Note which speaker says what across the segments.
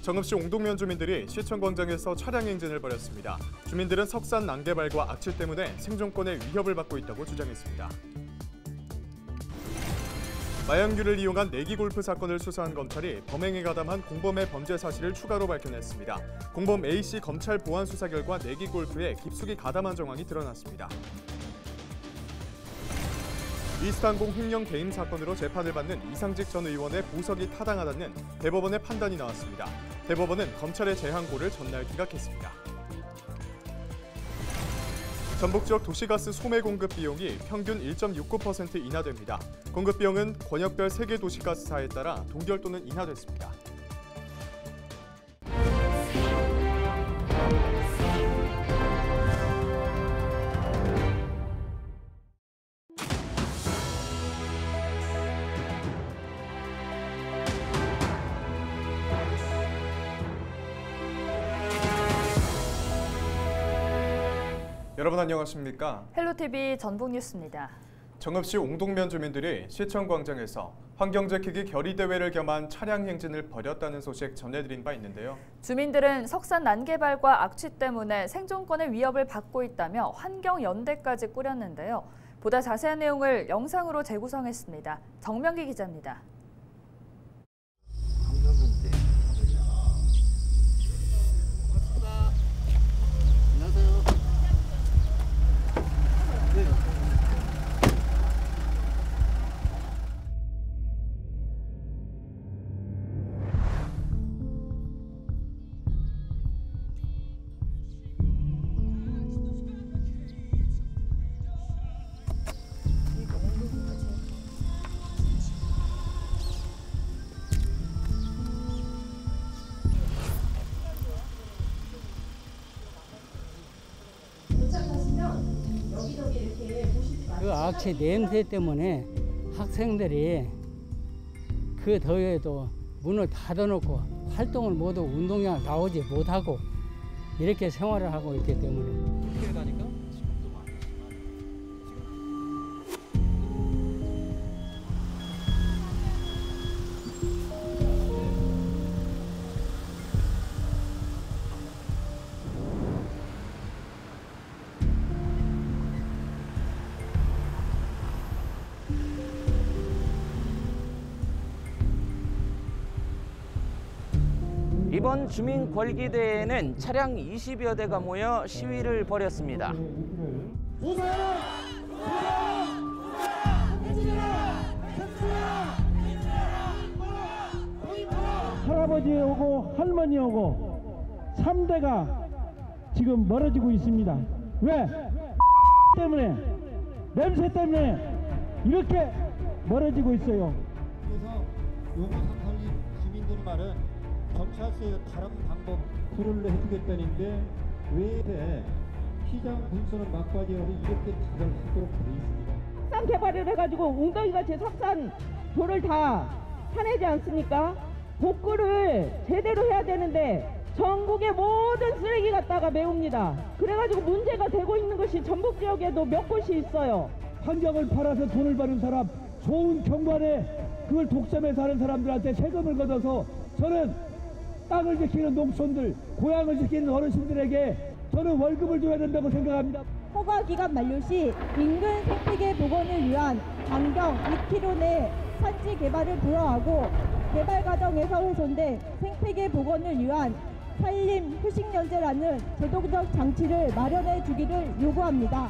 Speaker 1: 정읍시 옹동면 주민들이 시청광장에서 차량 행진을 벌였습니다. 주민들은 석산 난개발과 악취 때문에 생존권에 위협을 받고 있다고 주장했습니다. 마약류를 이용한 내기 골프 사건을 수사한 검찰이 범행에 가담한 공범의 범죄 사실을 추가로 밝혀냈습니다. 공범 A씨 검찰 보안 수사 결과 내기 골프에 깊숙이 가담한 정황이 드러났습니다. 이스타항공 횡령 개임 사건으로 재판을 받는 이상직 전 의원의 보석이 타당하다는 대법원의 판단이 나왔습니다. 대법원은 검찰의 재항고를 전날 기각했습니다. 전북 지역 도시가스 소매 공급 비용이 평균 1.69% 인하됩니다. 공급 비용은 권역별 3개 도시가스사에 따라 동결 또는 인하됐습니다. 여러분 안녕하십니까?
Speaker 2: 헬로티비 전북뉴스입니다.
Speaker 1: 정읍시 옹동면 주민들이 시청광장에서 환경지키기 결의대회를 겸한 차량 행진을 벌였다는 소식 전해드린 바 있는데요.
Speaker 2: 주민들은 석산 난개발과 악취 때문에 생존권의 위협을 받고 있다며 환경연대까지 꾸렸는데요. 보다 자세한 내용을 영상으로 재구성했습니다. 정명기 기자입니다.
Speaker 3: 그 악취 냄새 때문에 학생들이 그 더위에도 문을 닫아놓고 활동을 모두 운동에 나오지 못하고 이렇게 생활을 하고 있기 때문에
Speaker 4: 학교에 가니까 이번 주민궐기대회에는 차량 20여 대가 모여 시위를 벌였습니다.
Speaker 5: 할아버지 오고 할머니 오고 3대가 지금 멀어지고 있습니다. 왜? 때문에, 냄새 때문에 이렇게 멀어지고 있어요.
Speaker 6: 그래서 용사칼리 주민들의 말은 경찰서에 다른 방법 불을 해주겠다는데 왜 시장 분수는 막바지여서 이렇게 다들 하도록 돼 있습니다.
Speaker 7: 석산 개발을 해가지고 웅덩이가 제 석산 돌을 다 파내지 않습니까? 복구를 제대로 해야 되는데 전국의 모든 쓰레기 갖다가 메웁니다. 그래가지고 문제가 되고 있는 것이 전북 지역에도 몇 곳이 있어요.
Speaker 5: 환경을 팔아서 돈을 버는 사람, 좋은 경관에 그걸 독점해서 하는 사람들한테 세금을 걷어서 저는 땅을 지키는 농촌들, 고향을 지키는 어르신들에게 저는 월급을 줘야 된다고 생각합니다.
Speaker 7: 허가기간 만료 시 인근 생태계 복원을 위한 반경 2km 내 산지 개발을 불허하고 개발 과정에서 훼손된 생태계 복원을 위한 산림 휴식연재라는 제도적 장치를 마련해 주기를 요구합니다.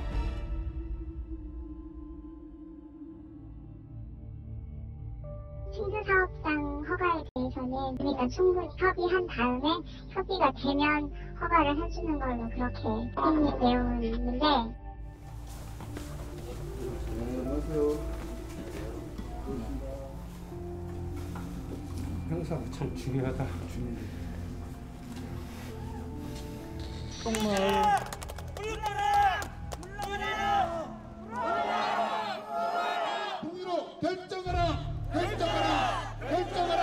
Speaker 8: 신규사업장 허가에 대해서는 우리가 충분히 협의한 다음에 협의가 되면 허가를 해주는 걸로 그렇게 있는 내용은 있는데
Speaker 5: 항상 참 중요하다.
Speaker 3: 정말
Speaker 6: 동의로 결정하라! 결정하라! 결정하라!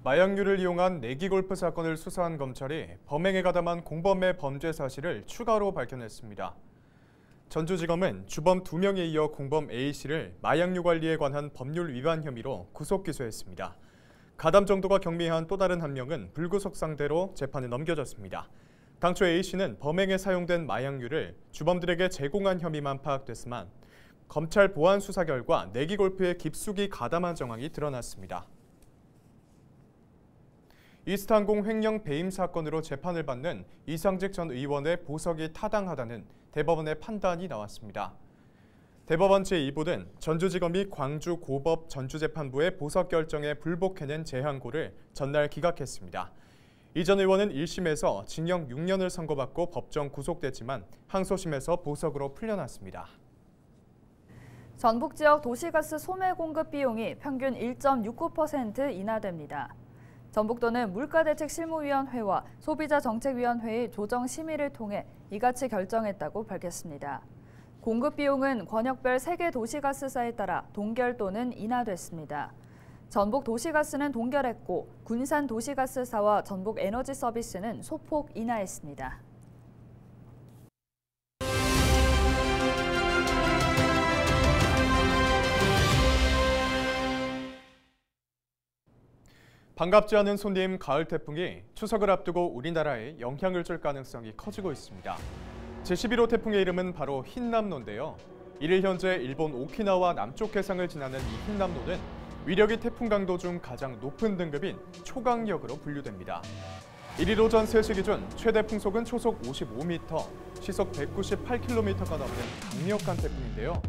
Speaker 1: 마약류를 이용한 내기 골프 사건을 수사한 검찰이 범행에 가담한 공범의 범죄 사실을 추가로 밝혀냈습니다. 전주지검은 주범 2명에 이어 공범 A씨를 마약류 관리에 관한 법률 위반 혐의로 구속 기소했습니다. 가담 정도가 경미한 또 다른 한 명은 불구속 상대로 재판에 넘겨졌습니다. 당초 A씨는 범행에 사용된 마약류를 주범들에게 제공한 혐의만 파악됐지만 검찰 보안 수사 결과 내기골프에 깊숙이 가담한 정황이 드러났습니다. 이스타항공 횡령 배임 사건으로 재판을 받는 이상직 전 의원의 보석이 타당하다는 대법원의 판단이 나왔습니다. 대법원 제2부는 전주지검이 광주고법 전주재판부의 보석 결정에 불복해낸 재항고를 전날 기각했습니다. 이 전 의원은 1심에서 징역 6년을 선고받고 법정 구속됐지만 항소심에서 보석으로 풀려났습니다.
Speaker 2: 전북 지역 도시가스 소매 공급 비용이 평균 1.69% 인하됩니다. 전북도는 물가대책실무위원회와 소비자정책위원회의 조정 심의를 통해 이같이 결정했다고 밝혔습니다. 공급 비용은 권역별 3개 도시가스사에 따라 동결 또는 인하됐습니다. 전북 도시가스는 동결했고 군산 도시가스사와 전북 에너지서비스는 소폭 인하했습니다.
Speaker 1: 반갑지 않은 손님 가을 태풍이 추석을 앞두고 우리나라에 영향을 줄 가능성이 커지고 있습니다. 제11호 태풍의 이름은 바로 흰남노인데요. 이를 현재 일본 오키나와 남쪽 해상을 지나는 이 흰남노는 위력이 태풍 강도 중 가장 높은 등급인 초강력으로 분류됩니다. 1일 오전 3시 기준 최대 풍속은 초속 55m, 시속 198km가 넘는 강력한 태풍인데요.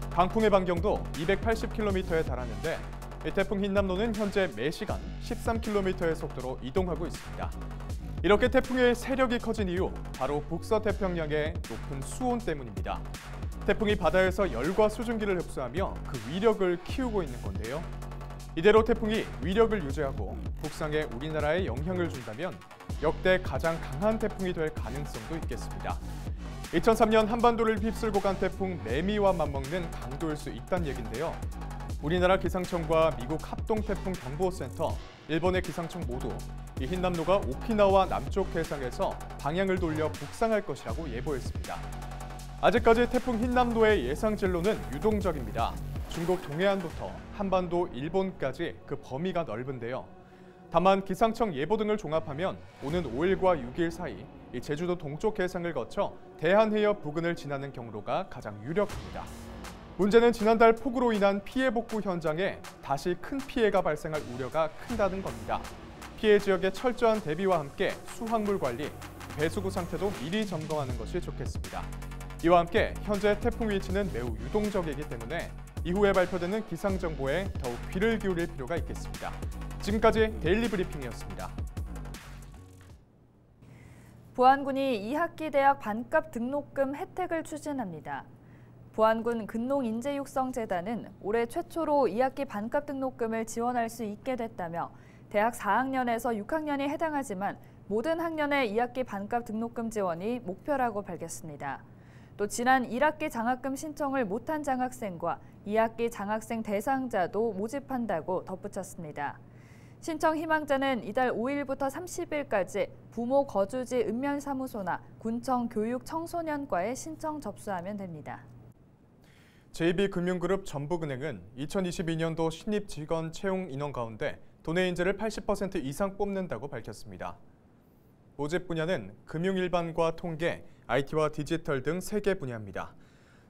Speaker 1: 강풍의 반경도 280km에 달하는데 이 태풍 흰남노는 현재 매시간 13km의 속도로 이동하고 있습니다. 이렇게 태풍의 세력이 커진 이유, 바로 북서태평양의 높은 수온 때문입니다. 태풍이 바다에서 열과 수증기를 흡수하며 그 위력을 키우고 있는 건데요. 이대로 태풍이 위력을 유지하고 북상에 우리나라에 영향을 준다면 역대 가장 강한 태풍이 될 가능성도 있겠습니다. 2003년 한반도를 휩쓸고 간 태풍 매미와 맞먹는 강도일 수 있다는 얘긴데요. 우리나라 기상청과 미국 합동태풍경보센터, 일본의 기상청 모두 이 흰남노가 오키나와 남쪽 해상에서 방향을 돌려 북상할 것이라고 예보했습니다. 아직까지 태풍 흰남노의 예상 진로는 유동적입니다. 중국 동해안부터 한반도, 일본까지 그 범위가 넓은데요. 다만 기상청 예보 등을 종합하면 오는 5일과 6일 사이 이 제주도 동쪽 해상을 거쳐 대한해협 부근을 지나는 경로가 가장 유력합니다. 문제는 지난달 폭우로 인한 피해 복구 현장에 다시 큰 피해가 발생할 우려가 큰다는 겁니다. 피해 지역의 철저한 대비와 함께 수확물 관리, 배수구 상태도 미리 점검하는 것이 좋겠습니다. 이와 함께 현재 태풍 위치는 매우 유동적이기 때문에 이후에 발표되는 기상 정보에 더욱 귀를 기울일 필요가 있겠습니다. 지금까지 데일리 브리핑이었습니다.
Speaker 2: 부안군이 2학기 대학 반값 등록금 혜택을 추진합니다. 부안군 근농인재육성재단은 올해 최초로 2학기 반값 등록금을 지원할 수 있게 됐다며 대학 4학년에서 6학년이 해당하지만 모든 학년의 2학기 반값 등록금 지원이 목표라고 밝혔습니다. 또 지난 1학기 장학금 신청을 못한 장학생과 2학기 장학생 대상자도 모집한다고 덧붙였습니다. 신청 희망자는 이달 5일부터 30일까지 부모 거주지 읍면사무소나 군청 교육청소년과에 신청 접수하면 됩니다.
Speaker 1: JB금융그룹 전북은행은 2022년도 신입 직원 채용 인원 가운데 도내 인재를 80% 이상 뽑는다고 밝혔습니다. 모집 분야는 금융일반과 통계, IT와 디지털 등 3개 분야입니다.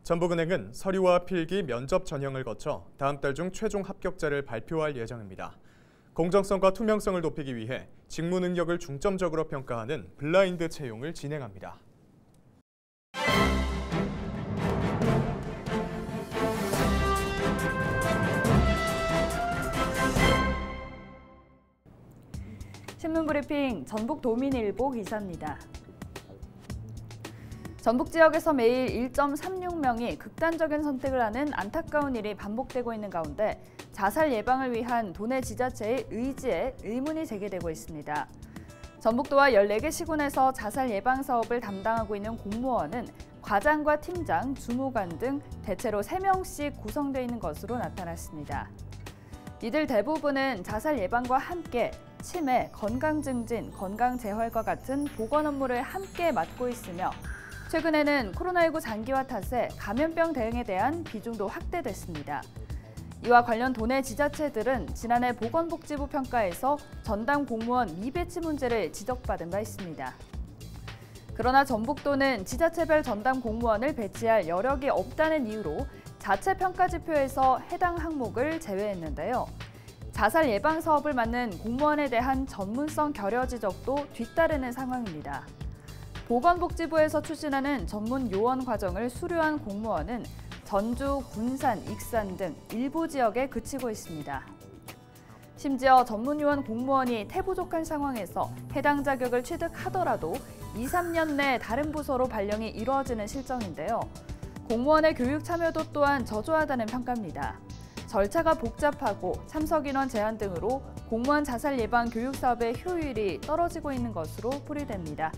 Speaker 1: 전북은행은 서류와 필기, 면접 전형을 거쳐 다음 달 중 최종 합격자를 발표할 예정입니다. 공정성과 투명성을 높이기 위해 직무 능력을 중점적으로 평가하는 블라인드 채용을 진행합니다.
Speaker 2: 신문브리핑 전북도민일보 기사입니다. 전북 지역에서 매일 1.36명이 극단적인 선택을 하는 안타까운 일이 반복되고 있는 가운데 자살 예방을 위한 도내 지자체의 의지에 의문이 제기되고 있습니다. 전북도와 14개 시군에서 자살 예방 사업을 담당하고 있는 공무원은 과장과 팀장, 주무관 등 대체로 3명씩 구성되어 있는 것으로 나타났습니다. 이들 대부분은 자살 예방과 함께 치매, 건강 증진, 건강 재활과 같은 보건 업무를 함께 맡고 있으며 최근에는 코로나19 장기화 탓에 감염병 대응에 대한 비중도 확대됐습니다. 이와 관련 도내 지자체들은 지난해 보건복지부 평가에서 전담 공무원 미배치 문제를 지적받은 바 있습니다. 그러나 전북도는 지자체별 전담 공무원을 배치할 여력이 없다는 이유로 자체 평가 지표에서 해당 항목을 제외했는데요. 자살 예방 사업을 맡는 공무원에 대한 전문성 결여 지적도 뒤따르는 상황입니다. 보건복지부에서 추진하는 전문 요원 과정을 수료한 공무원은 전주, 군산, 익산 등 일부 지역에 그치고 있습니다. 심지어 전문 요원 공무원이 태부족한 상황에서 해당 자격을 취득하더라도 2, 3년 내 다른 부서로 발령이 이루어지는 실정인데요. 공무원의 교육 참여도 또한 저조하다는 평가입니다. 절차가 복잡하고 참석 인원 제한 등으로 공무원 자살 예방 교육 사업의 효율이 떨어지고 있는 것으로 풀이됩니다.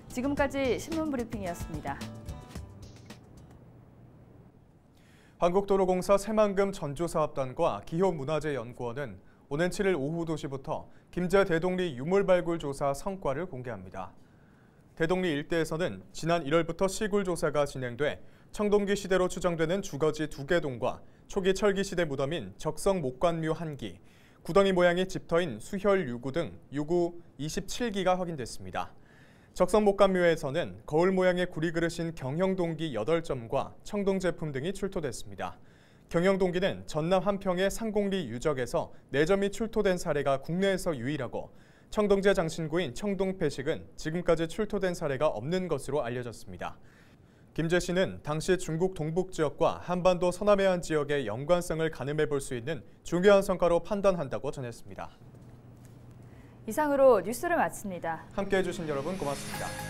Speaker 2: 지금까지 신문 브리핑이었습니다.
Speaker 1: 한국도로공사 새만금 전조사업단과 기호문화재연구원은 오는 7일 오후 2시부터 김제 대동리 유물발굴 조사 성과를 공개합니다. 대동리 일대에서는 지난 1월부터 시굴 조사가 진행돼 청동기 시대로 추정되는 주거지 2개 동과 초기 철기 시대 무덤인 적성 목관묘 1기, 구덩이 모양의 집터인 수혈 유구 등 유구 27기가 확인됐습니다. 적성 목관묘에서는 거울 모양의 구리 그릇인 경형동기 8점과 청동 제품 등이 출토됐습니다. 경형동기는 전남 한평의 상공리 유적에서 4점이 출토된 사례가 국내에서 유일하고 청동제 장신구인 청동패식은 지금까지 출토된 사례가 없는 것으로 알려졌습니다. 김제시는 당시 중국 동북 지역과 한반도 서남해안 지역의 연관성을 가늠해 볼 수 있는 중요한 성과로 판단한다고 전했습니다.
Speaker 2: 이상으로 뉴스를 마칩니다.
Speaker 1: 함께해 주신 여러분 고맙습니다.